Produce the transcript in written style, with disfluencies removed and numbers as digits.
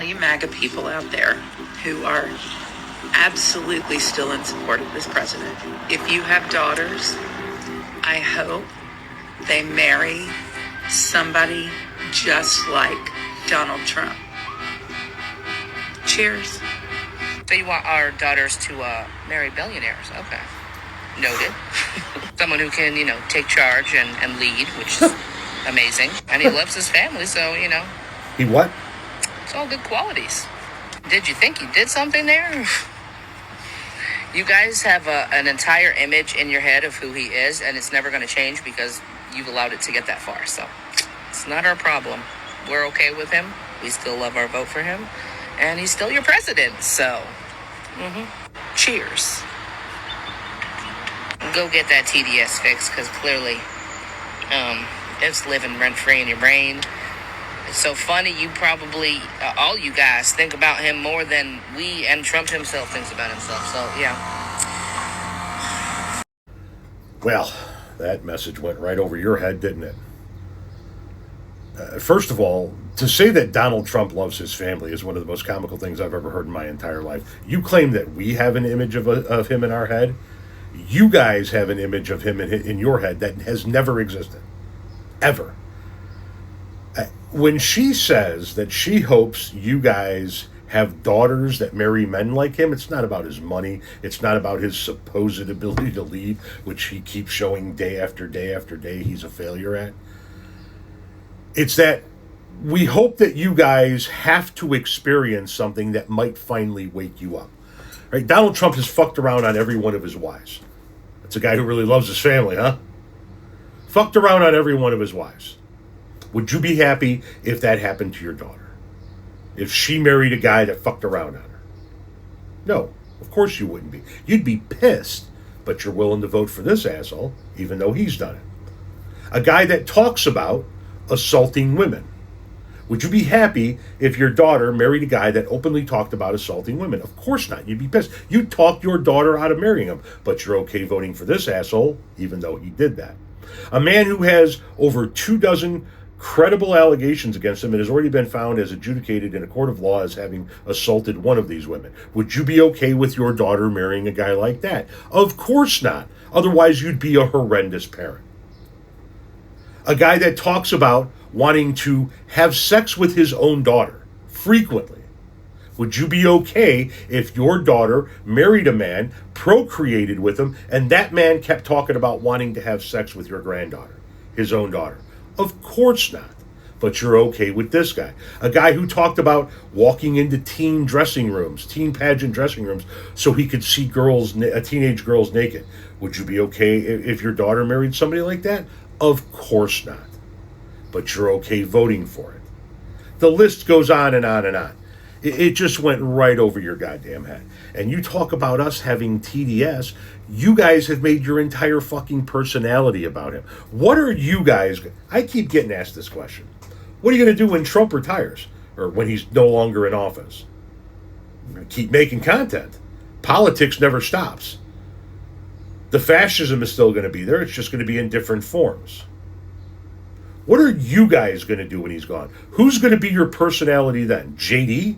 you MAGA people out there who are absolutely still in support of this president. If you have daughters, I hope they marry somebody just like Donald Trump. Cheers. So you want our daughters to marry billionaires? Okay. Noted. Someone who can, take charge and lead, which is amazing. And he loves his family, so, He what? It's all good qualities. Did you think he did something there? You guys have an entire image in your head of who he is, and it's never going to change because you've allowed it to get that far. So it's not our problem. We're okay with him. We still love our vote for him. And he's still your president, so cheers. Go get that TDS fixed, because clearly it's living rent-free in your brain. It's so funny, you probably, all you guys, think about him more than we and Trump himself thinks about himself, so yeah. Well, that message went right over your head, didn't it? First of all, to say that Donald Trump loves his family is one of the most comical things I've ever heard in my entire life. You claim that we have an image of him in our head. You guys have an image of him in your head that has never existed. Ever. When she says that she hopes you guys have daughters that marry men like him, it's not about his money. It's not about his supposed ability to lead, which he keeps showing day after day after day he's a failure at. It's that we hope that you guys have to experience something that might finally wake you up. Right? Donald Trump has fucked around on every one of his wives. That's a guy who really loves his family, huh? Fucked around on every one of his wives. Would you be happy if that happened to your daughter? If she married a guy that fucked around on her? No, of course you wouldn't be. You'd be pissed, but you're willing to vote for this asshole, even though he's done it. A guy that talks about assaulting women. Would you be happy if your daughter married a guy that openly talked about assaulting women? Of course not. You'd be pissed. You'd talk your daughter out of marrying him, but you're okay voting for this asshole, even though he did that. A man who has over 24 credible allegations against him and has already been found as adjudicated in a court of law as having assaulted one of these women. Would you be okay with your daughter marrying a guy like that? Of course not. Otherwise, you'd be a horrendous parent. A guy that talks about wanting to have sex with his own daughter frequently. Would you be okay if your daughter married a man, procreated with him, and that man kept talking about wanting to have sex with your granddaughter, his own daughter? Of course not. But you're okay with this guy. A guy who talked about walking into teen pageant dressing rooms, so he could see teenage girls naked. Would you be okay if your daughter married somebody like that? Of course not. But you're okay voting for it. The list goes on and on and on. It just went right over your goddamn head. And you talk about us having TDS, you guys have made your entire fucking personality about him. What are you guys... I keep getting asked this question. What are you going to do when Trump retires? Or when he's no longer in office? You're going to keep making content. Politics never stops. The fascism is still going to be there. It's just going to be in different forms. What are you guys going to do when he's gone? Who's going to be your personality then? JD?